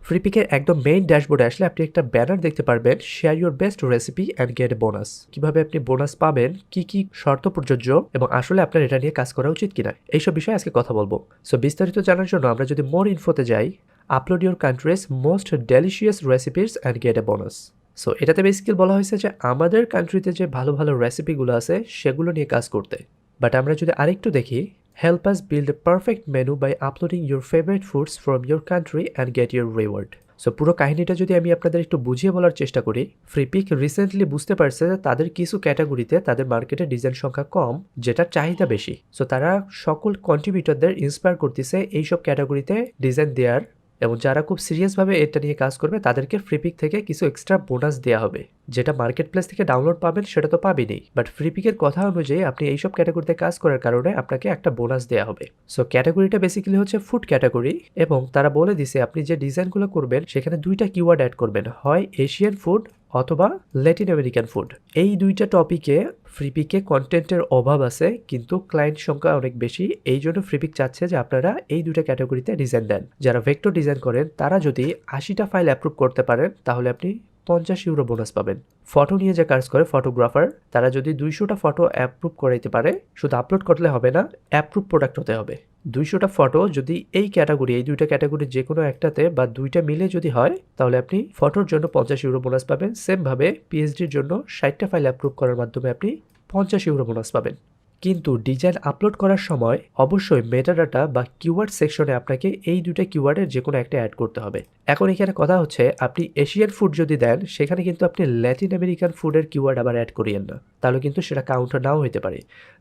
ফ্রিপিকের একদম মেইন ড্যাশবোর্ডে আসলে আপনি একটা ব্যানার দেখতে পারবেন, share your best recipe and get A bonus. কিভাবে আপনি বোনাস পাবেন, কি কি শর্ত প্রযোজ্য এবং আসলে আপনার এটা নিয়ে কাজ করা উচিত কিনা, এইসব বিষয়ে আজকে কথা বলবো। সো বিস্তারিত জানার জন্য আমরা যদি মোর ইনফোতে যাই, upload your countries most delicious recipes and get A bonus. So এটাতে বেসিক্যালি বলা হয়েছে যে আমাদের কান্ট্রিতে যে ভালো ভালো রেসিপিগুলো আছে সেগুলো নিয়ে কাজ করতে। বাট আমরা যদি আরেকটু দেখি, help us build a perfect menu by uploading your favorite foods from your country and get your reward. So পুরো কাহিনীটা যদি আমি আপনাদের একটু বুঝিয়ে বলার চেষ্টা করি, ফ্রিপিক রিসেন্টলি বুঝতে পারছে যে তাদের কিছু ক্যাটাগরিতে তাদের মার্কেটে ডিজাইন সংখ্যা কম, যেটা চাহিদা বেশি। সো তারা সকল কন্ট্রিবিউটরদের ইন্সপায়ার করতেছে এইসব ক্যাটাগরিতে ডিজাইন দেওয়ার, এবং যারা খুব সিরিয়াসভাবে এটা নিয়ে কাজ করবে তাদেরকে ফ্রিপিক থেকে কিছু এক্সট্রা বোনাস দেওয়া হবে। যেটা মার্কেট প্লেস থেকে ডাউনলোড পাবেন সেটা তো পাবেনই, বাট ফ্রিপিকের কথা অনুযায়ী আপনি এইসব ক্যাটাগরিতে কাজ করার কারণে আপনাকে একটা বোনাস দেওয়া হবে। সো ক্যাটাগরিটা বেসিক্যালি হচ্ছে ফুড ক্যাটাগরি, এবং তারা বলে দিছে আপনি যে ডিজাইনগুলো করবেন সেখানে দুইটা কিওয়ার্ড অ্যাড করবেন, হয় এশিয়ান ফুড অথবা ল্যাটিন আমেরিকান ফুড। এই দুইটা টপিকে ফ্রিপিকে কন্টেন্টের অভাব আছে, কিন্তু ক্লায়েন্ট সংখ্যা অনেক বেশি। এই জন্য ফ্রিপিক চাচ্ছে যে আপনারা এই দুইটা ক্যাটাগরিতে ডিজাইন দেন। যারা ভেক্টর ডিজাইন করেন তারা যদি 80টা ফাইল অ্যাপ্রুভ করতে পারেন তাহলে আপনি 50 ইউরো বোনাস পাবেন। ফটো নিয়ে যে কাজ করে ফটোগ্রাফার, তারা যদি 200টা ফটো অ্যাপ্রুভ করাইতে পারে, শুধু আপলোড করলে হবে না, অ্যাপ্রুভ প্রোডাক্ট হতে হবে। 200টা ফটো যদি এই ক্যাটাগরি, এই দুইটা ক্যাটাগরি যে কোনো একটাতে বা দুইটা মিলে যদি হয়, তাহলে আপনি ফটোর জন্য 50 ইউরো বোনাস পাবেন। সেমভাবে পিএইচডির জন্য 60টা ফাইল অ্যাপ্রুভ করার মাধ্যমে আপনি 50 ইউরো বোনাস পাবেন। কিন্তু ডিজাইন আপলোড করার সময় অবশ্যই মেটাডাটা বা কিওয়ার্ড সেকশনে আপনাকে এই দুইটা কিওয়ার্ডের যে কোনো একটা অ্যাড করতে হবে। এখন এখানে কথা হচ্ছে, আপনি এশিয়ান ফুড যদি দেন সেখানে কিন্তু আপনি ল্যাটিন আমেরিকান ফুডের কিওয়ার্ড আবার অ্যাড করিয়েন না, তাহলে কিন্তু সেটা কাউন্টার নাও হতে পারে।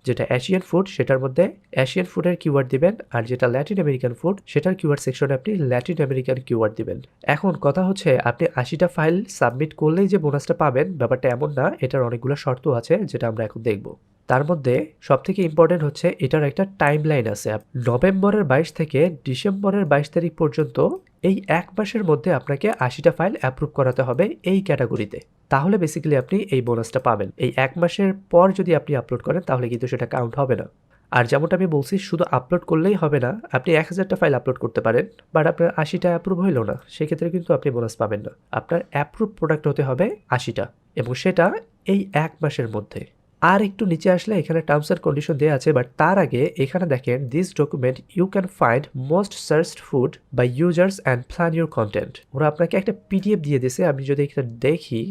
যেটা এশিয়ান ফুড সেটার মধ্যে এশিয়ান ফুডের কিওয়ার্ড দিবেন, আর যেটা ল্যাটিন আমেরিকান ফুড সেটার কিওয়ার্ড সেকশনে আপনি ল্যাটিন আমেরিকান কিওয়ার্ড দিবেন। এখন কথা হচ্ছে, আপনি 80টা ফাইল সাবমিট করলেই যে বোনাসটা পাবেন ব্যাপারটা এমন না, এটার অনেকগুলো শর্ত আছে যেটা আমরা এখন দেখব। তার মধ্যে সবথেকে ইম্পর্টেন্ট হচ্ছে এটার একটা টাইম লাইন আছে। নভেম্বরের 22 থেকে ডিসেম্বরের 22 তারিখ পর্যন্ত এই এক মাসের মধ্যে আপনাকে 80টা ফাইল অ্যাপ্রুভ করাতে হবে এই ক্যাটাগরিতে, তাহলে বেসিক্যালি আপনি এই বোনাসটা পাবেন। এই এক মাসের পর যদি আপনি আপলোড করেন তাহলে কিন্তু সেটা কাউন্ট হবে না। আর যেমনটা আমি বলছি, শুধু আপলোড করলেই হবে না, আপনি 1000টা ফাইল আপলোড করতে পারেন, বাট আপনার 80টা অ্যাপ্রুভ হইল না, সেক্ষেত্রে কিন্তু আপনি বোনাস পাবেন না। আপনার অ্যাপ্রুভ প্রোডাক্ট হতে হবে 80টা, এবং সেটা এই এক মাসের মধ্যে। আর একটু নিচে আসলে এখানে টার্মস অ্যান্ড কন্ডিশন দেওয়া আছে, বাট তার আগে এখানে দেখেন, this document you can find most searched food by users and plan your content. ওরা আপনাকে একটা পিডিএফ দিয়ে দিয়েছে, আমি যদি এখানে দেখি।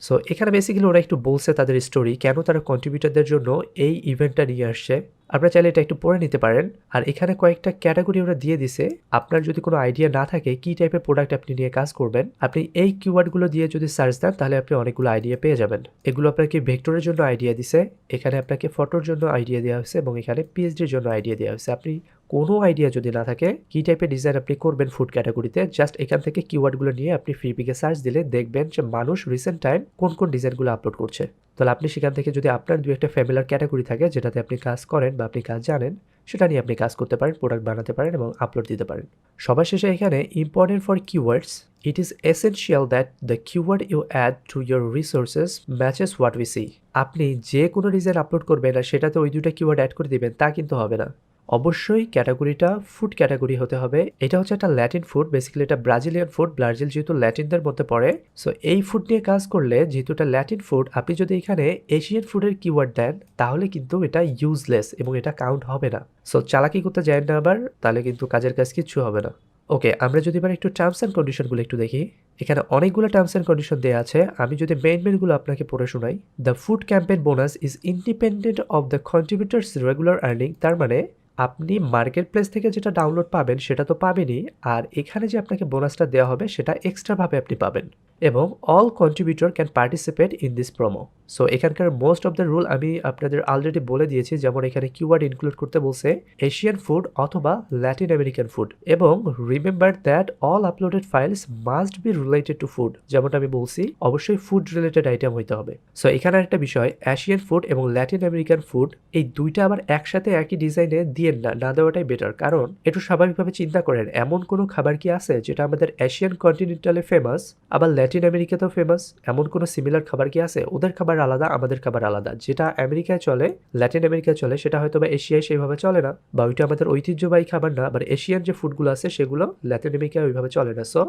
সো এখানে বেসিক্যালি ওরা একটু বলছে তাদের স্টোরি, কেন তারা কন্ট্রিবিউটারদের জন্য এই ইভেন্টটা নিয়ে আসছে। আপনারা চাইলে এটা একটু পড়ে নিতে পারেন। আর এখানে কয়েকটা ক্যাটাগরি ওরা দিয়ে দিছে, আপনার যদি কোনো আইডিয়া না থাকে কি টাইপের প্রোডাক্ট আপনি নিয়ে কাজ করবেন, আপনি এই কিওয়ার্ডগুলো দিয়ে যদি সার্চ দেন তাহলে আপনি অনেকগুলো আইডিয়া পেয়ে যাবেন। এগুলো আপনাকে ভেক্টরের জন্য আইডিয়া দিছে, এখানে আপনাকে ফটোর জন্য আইডিয়া দেওয়া হয়েছে, এবং এখানে পিএইচডির জন্য আইডিয়া দেওয়া হয়েছে। আপনি কোনো আইডিয়া যদি না থাকে কি টাইপের ডিজাইন আপনি করবেন ফুড ক্যাটাগরিতে, জাস্ট এখান থেকে কিওয়ার্ডগুলো নিয়ে আপনি ফ্রিপিকে সার্চ দিলে দেখবেন যে মানুষ রিসেন্ট টাইম কোন কোন ডিজাইনগুলো আপলোড করছে। তাহলে আপনি সেখান থেকে যদি আপনার দু একটা ফ্যামিলিয়ার ক্যাটাগরি থাকে যেটাতে আপনি কাজ করেন বা আপনি কাজ জানেন, সেটা নিয়ে আপনি কাজ করতে পারেন, প্রোডাক্ট বানাতে পারেন এবং আপলোড দিতে পারেন। সবার শেষে এখানে important for keywords, it is essential that the keyword you add to your resources matches what we see. আপনি যে কোনো ডিজাইন আপলোড করবেন আর সেটাতে ওই দুইটা কিওয়ার্ড অ্যাড করে দিবেন তা কিন্তু হবে না। অবশ্যই ক্যাটাগরিটা ফুড ক্যাটাগরি হতে হবে। এটা হচ্ছে একটা ল্যাটিন ফুড, বেসিক্যালি এটা ব্রাজিলিয়ান ফুড, ব্রাজিল যেহেতু ল্যাটিনদের মধ্যে পড়ে। সো এই ফুড নিয়ে কাজ করলে, যেহেতু এটা ল্যাটিন ফুড, আপনি যদি এখানে এশিয়ান ফুডের কিওয়ার্ড দেন তাহলে কিন্তু এটা ইউজলেস এবং এটা কাউন্ট হবে না। সো চালাকি করতে যায় না আবার, তাহলে কিন্তু কাজের কাজ কিচ্ছু হবে না। ওকে, আমরা যদি এবার একটু টার্মস অ্যান্ড কন্ডিশনগুলো একটু দেখি। এখানে অনেকগুলো টার্মস অ্যান্ড কন্ডিশন দেওয়া আছে, আমি যদি মেইনগুলো আপনাকে পড়ে শোনাই। The food campaign bonus is independent of the কন্ট্রিবিউটার্স regular earning. তার মানে আপনি মার্কেট প্লেস থেকে যেটা ডাউনলোড পাবেন সেটা তো পাবেনই, আর এখানে যে আপনাকে বোনাসটা দেওয়া হবে সেটা এক্সট্রাভাবে আপনি পাবেন। এবং all contributor can participate in this promo. So এখানকার মোস্ট অফ দ্য রুল আমি আপনাদের অলরেডি বলে দিয়েছি, যেমন এখানে কিওয়ার্ড ইনক্লুড করতে বলছে এশিয়ান ফুড অথবা ল্যাটিন আমেরিকান ফুড, এবং remember that all uploaded files must be related to food. যেমনটা আমি বলছি, অবশ্যই ফুড রিলেটেড আইটেম হইতে হবে। সো এখানে একটা বিষয়, এশিয়ান ফুড এবং ল্যাটিন আমেরিকান ফুড এই দুইটা আবার একসাথে একই ডিজাইনে দিয়ে না দেওয়াটাই বেটার। কারণ একটু স্বাভাবিকভাবে চিন্তা করেন, এমন কোনো খাবার কি আছে যেটা আমাদের এশিয়ান কন্টিনেন্টালে ফেমাস আবার ল্যাটিন আমেরিকাতেও ফেমাস, এমন কোনো সিমিলার খাবার কি আছে? ওদের খাবার আলাদা, আমাদের খাবার আলাদা। যেটা আমেরিকায় চলে, ল্যাটিন আমেরিকায় চলে, সেটা হয়তো বা এশিয়ায় সেইভাবে চলে না, বা ওইটা আমাদের ঐতিহ্যবাহী খাবার না। বাট এশিয়ান যে ফুডগুলো আছে সেগুলো ল্যাটিন আমেরিকায় ওইভাবে চলে না। সো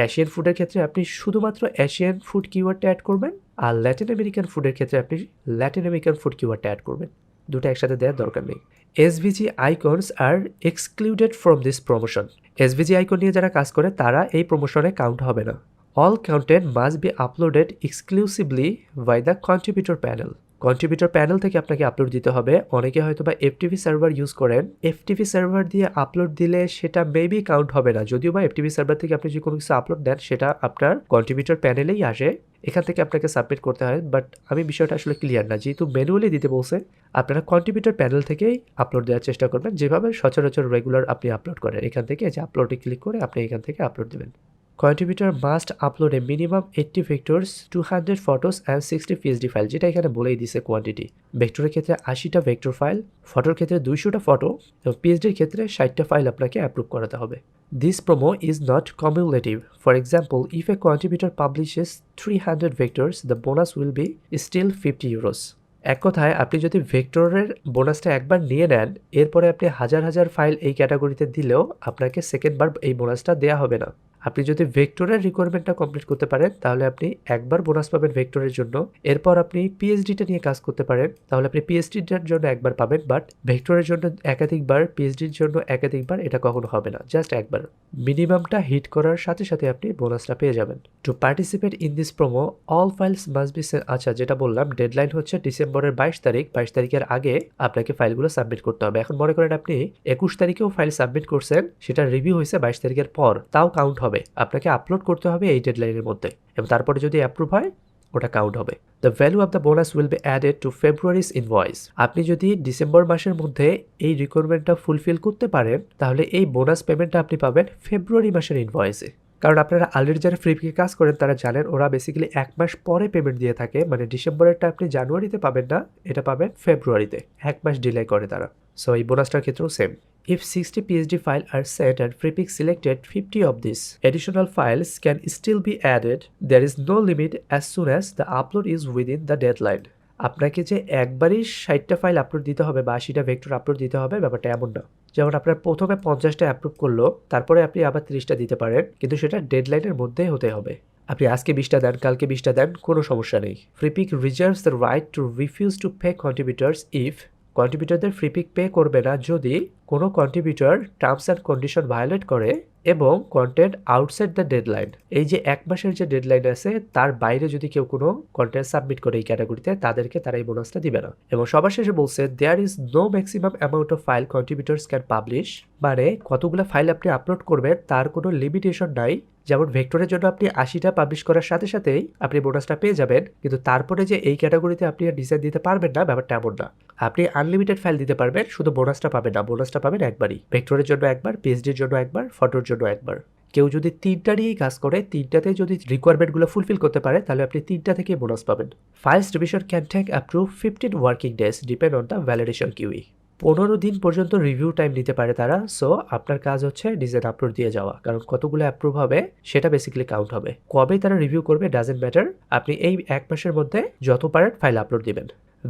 এশিয়ান ফুডের ক্ষেত্রে আপনি শুধুমাত্র এশিয়ান ফুড কিওয়ার্ডটা অ্যাড করবেন, আর ল্যাটিন আমেরিকান ফুডের ক্ষেত্রে আপনি ল্যাটিন আমেরিকান ফুড কিওয়ার্ডটা অ্যাড করবেন। দুটো একসাথে দেওয়ার দরকার নেই। SVG icons are excluded from this promotion. SVG icon নিয়ে যারা কাজ করে তারা এই প্রমোশনে কাউন্ট হবে না। All content must be uploaded exclusively by the contributor panel. Contributor panel থেকে আপনাকে আপলোড দিতে হবে। অনেকে হয়তো বা এফটিপি সার্ভার ইউজ করেন, এফটিপি সার্ভার দিয়ে আপলোড দিলে সেটা মেবি কাউন্ট হবে না। যদিও বা এফটিপি সার্ভার থেকে আপনি যে কোনো কিছু আপলোড দেন সেটা আপনার কন্ট্রিবিউটর প্যানেলেই আসে, এখান থেকে আপনাকে সাবমিট করতে হয়। বাট আমি বিষয়টা আসলে ক্লিয়ার না, যেহেতু ম্যানুয়ালি দিতে বলছে আপনারা কন্ট্রিবিউটর প্যানেল থেকেই আপলোড দেওয়ার চেষ্টা করবেন, যেভাবে সচরাচর রেগুলার আপনি আপলোড করেন। এখান থেকে যে আপলোডে ক্লিক করে আপনি এখান থেকে আপলোড দেবেন। Contributor must upload a minimum 80 vectors, 200 photos and 60 PSD file, যেটা এখানে বলেই দিছে কোয়ান্টিটি। ভেক্টরের ক্ষেত্রে 80টা ভেক্টর ফাইল, ফটোর ক্ষেত্রে 200টা ফটো এবং পিএসডির ক্ষেত্রে 60টা ফাইল আপনাকে অ্যাপ্রুভ করাতে হবে। This promo is not cumulative. For example, if a contributor publishes 300 vectors, the bonus will be still 50 euros. এক কথায় আপনি যদি ভেক্টরের বোনাসটা একবার নিয়ে নেন, এরপরে আপনি হাজার হাজার ফাইল এই ক্যাটাগরিতে দিলেও আপনাকে সেকেন্ডবার এই বোনাসটা দেওয়া হবে না। আপনি যদি ভেক্টরের রিকোয়ারমেন্টটা কমপ্লিট করতে পারেন তাহলে আপনি একবার বোনাস পাবেন ভেক্টরের জন্য। এরপর আপনি পিএইচডিটা নিয়ে কাজ করতে পারেন তাহলে আপনি পিএইচডিটার জন্য একবার পাবেন, বাট ভেক্টরের জন্য একাধিকবার, পিএইচডির জন্য একাধিকবার এটা কখনো হবে না, জাস্ট একবার। মিনিমামটা হিট করার সাথে সাথে আপনি বোনাসটা পেয়ে যাবেন। To participate in this promo all files must be sent. আচ্ছা, যেটা বললাম ডেডলাইন হচ্ছে ডিসেম্বরের 22 তারিখ। 22 তারিখের আগে আপনাকে ফাইলগুলো সাবমিট করতে হবে। এখন মনে করেন আপনি 21 তারিখেও ফাইল সাবমিট করছেন, সেটা রিভিউ হয়েছে 22 তারিখের পর, তাও কাউন্ট হবে। আপনাকে আপলোড করতে হবে এই ডেডলাইনের মধ্যে, এবং তারপরে যদি অ্যাপ্রুভ হয় ওটা কাউন্ট হবে। The value of the bonus will be added to February's invoice. আপনি যদি ডিসেম্বর মাসের মধ্যে এই রিকোয়ারমেন্টটা ফুলফিল করতে পারেন তাহলে এই বোনাস পেমেন্টটা আপনি পাবেন ফেব্রুয়ারি মাসের ইনভয়েসে। কারণ আপনারা অলরেডি যারা ফ্রিপিকে কাজ করেন তারা জানেন ওরা বেসিক্যালি 1 মাস পরে পেমেন্ট দিয়ে থাকে। মানে ডিসেম্বরেরটা আপনি জানুয়ারিতে পাবেন না, এটা পাবেন ফেব্রুয়ারিতে, 1 মাস ডিলে করে তারা। সো এই বোনাসটার ক্ষেত্রেও same. If 60 PSD files are sent and Freepik selected 50 of these, additional files can still be added. There is no limit as soon as the upload is within the deadline. আপনাকে যে একবারই 60টা file upload দিতে হবে বা 80টা vector upload দিতে হবে ব্যাপারটা এমন না। যেমন আপনার প্রথমে 50টা অ্যাপ্রুভ করলো, তারপরে আপনি আবার 30টা দিতে পারেন, কিন্তু সেটা ডেডলাইনের মধ্যেই হতে হবে। আপনি আজকে 20টা দেন, কালকে 20টা দেন, কোনো সমস্যা নেই। Freepik reserves the right to refuse to pay contributors if কন্ট্রিবিউটরদের ফ্রিপিক পে করবে না যদি কোনো contributor terms and condition violate করে এবং কন্টেন্ট আউটসাইড দ্য ডেডলাইন। এই যে 1 মাসের যে ডেডলাইন আছে তার বাইরে যদি কেউ কোনো কন্টেন্ট সাবমিট করে এই ক্যাটাগরিতে, তাদেরকে তারা এই বোনাসটা দিবে না। এবং সবার শেষে বলছে there is no maximum amount of file contributors can publish. মানে কতগুলো ফাইল আপনি আপলোড করবেন তার কোনো লিমিটেশন নাই। যেমন ভেক্টরের জন্য আপনি 80টা পাবলিশ করার সাথে সাথেই আপনি বোনাসটা পেয়ে যাবেন, কিন্তু তারপরে যে এই ক্যাটাগরিতে আপনি আর ডিজাইন দিতে পারবেন না, ব্যাপারটা এমন না। আপনি আনলিমিটেড ফাইল দিতে পারবেন, শুধু বোনাসটা পাবেন না। বোনাসটা পাবেন একবারই, ভেক্টরের জন্য একবার, পিএইচডির জন্য একবার, ফটোর জন্য একবার। কেউ যদি 3টা নিয়েই কাজ করে, 3টাতে যদি রিকোয়ারমেন্টগুলো ফুলফিল করতে পারে তাহলে আপনি 3টা থেকে বোনাস পাবেন। Files revision can take up to 15 working days depend on the validation queue. 15 দিন পর্যন্ত রিভিউ টাইম নিতে পারে তারা। সো আপনার কাজ হচ্ছে ডিজাইন আপলোড দিয়ে যাওয়া, কারণ কতগুলো অ্যাপ্রুভ হবে সেটা বেসিক্যালি কাউন্ট হবে। কবে তারা রিভিউ করবে ডাজেন্ট ম্যাটার, আপনি এই 1 মাসের মধ্যে যত পারেন ফাইল আপলোড দিবেন।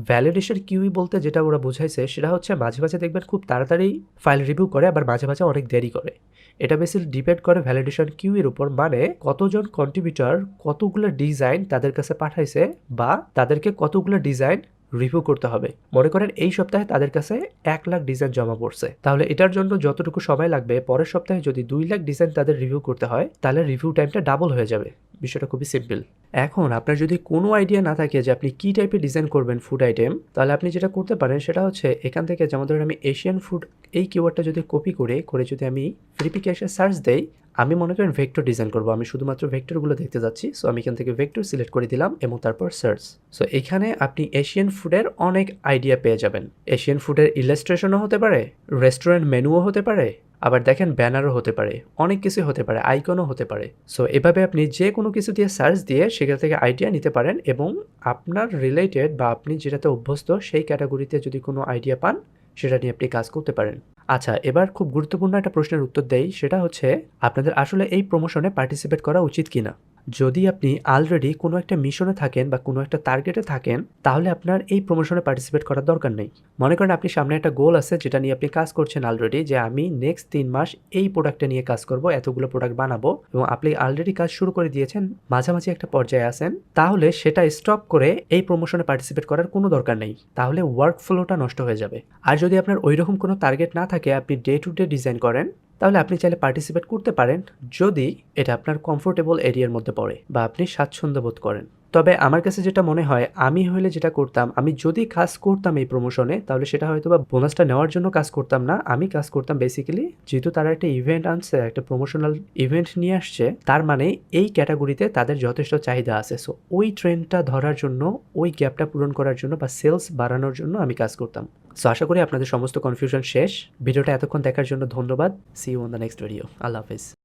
ভ্যালিডেশন কিউই বলতে যেটা ওরা বোঝাইছে সেটা হচ্ছে মাঝে মাঝে দেখবেন খুব তাড়াতাড়ি ফাইল রিভিউ করে, আবার মাঝে মাঝে অনেক দেরি করে। এটা বেসিক্যালি ডিপেন্ড করে ভ্যালিডেশন কিউইর উপর, মানে কতজন কন্ট্রিবিউটর কতগুলো ডিজাইন তাদের কাছে পাঠাইছে বা তাদেরকে কতগুলো ডিজাইন রিভিউ করতে হবে। মনে করেন এই সপ্তাহে তাদের কাছে 1 লাখ ডিজাইন জমা পড়ছে, তাহলে এটার জন্য যতটুকু সময় লাগবে পরের সপ্তাহে যদি 2 লাখ ডিজাইন তাদের রিভিউ করতে হয় তাহলে রিভিউ টাইমটা ডাবল হয়ে যাবে। বিষয়টা খুবই সিম্পল। এখন আপনার যদি কোনো আইডিয়া না থাকে যে আপনি কী টাইপের ডিজাইন করবেন ফুড আইটেম, তাহলে আপনি যেটা করতে পারেন সেটা হচ্ছে এখান থেকে, যেমন ধরেন আমি এশিয়ান ফুড এই কিওয়ার্ডটা যদি কপি করে যদি আমি ফ্রিপিকে এসে সার্চ দেই, আমি মনে করেন ভেক্টর ডিজাইন করবো, আমি শুধুমাত্র ভেক্টরগুলো দেখতে যাচ্ছি। সো আমি এখান থেকে ভেক্টর সিলেক্ট করে দিলাম এবং তারপর সার্চ। সো এখানে আপনি এশিয়ান ফুডের অনেক আইডিয়া পেয়ে যাবেন। এশিয়ান ফুডের ইলাস্ট্রেশনও হতে পারে, রেস্টুরেন্ট মেনুও হতে পারে, আবার দেখেন ব্যানারও হতে পারে, অনেক কিছু হতে পারে, আইকনও হতে পারে। সো এভাবে আপনি যে কোনো কিছু দিয়ে সার্চ দিয়ে সেখান থেকে আইডিয়া নিতে পারেন এবং আপনার রিলেটেড বা আপনি যেটাতে অভ্যস্ত সেই ক্যাটাগরিতে যদি কোনো আইডিয়া পান সেটা নিয়ে আপনি কাজ করতে পারেন। আচ্ছা, এবার খুব গুরুত্বপূর্ণ একটা প্রশ্নের উত্তর দেই, সেটা হচ্ছে আপনাদের আসলে এই প্রমোশনে পার্টিসিপেট করা উচিত কিনা। যদি আপনি অলরেডি কোনো একটা মিশনে থাকেন বা কোনো একটা টার্গেটে থাকেন, তাহলে আপনার এই প্রমোশনে পার্টিসিপেট করার দরকার নেই। মনে করেন আপনি সামনে একটা গোল আছে যেটা নিয়ে আপনি কাজ করছেন অলরেডি, যে আমি নেক্সট 3 মাস এই প্রোডাক্টটা নিয়ে কাজ করব, এতগুলো প্রোডাক্ট বানাবো, এবং আপনি অলরেডি কাজ শুরু করে দিয়েছেন, মাঝামাঝি একটা পর্যায়ে আছেন, তাহলে সেটা স্টপ করে এই প্রমোশনে পার্টিসিপেট করার কোনো দরকার নেই। তাহলে ওয়ার্ক ফ্লোটা নষ্ট হয়ে যাবে। আর যদি আপনার ওইরকম কোনো টার্গেট না থাকে, আপনি ডে টু ডে ডিজাইন করেন, তাহলে আপনি চাইলে পার্টিসিপেট করতে পারেন, যদি এটা আপনার কমফোর্টেবল এরিয়ার মধ্যে পড়ে বা আপনি স্বাচ্ছন্দ্য বোধ করেন। তবে আমার কাছে যেটা মনে হয়, আমি হলে যেটা করতাম, আমি যদি কাজ করতাম এই প্রমোশনে, তাহলে সেটা হয়তো বা বোনাসটা নেওয়ার জন্য কাজ করতাম না। আমি কাজ করতাম বেসিক্যালি, যেহেতু তারা একটা ইভেন্ট আনছে, একটা প্রমোশনাল ইভেন্ট নিয়ে আসছে, তার মানে এই ক্যাটাগরিতে তাদের যথেষ্ট চাহিদা আছে। সো ওই ট্রেন্ডটা ধরার জন্য, ওই গ্যাপটা পূরণ করার জন্য বা সেলস বাড়ানোর জন্য আমি কাজ করতাম। সো আশা করি আপনাদের সমস্ত কনফিউশন শেষ। ভিডিওটা এতক্ষণ দেখার জন্য ধন্যবাদ। See you on the next video. আল্লাহ হাফিজ।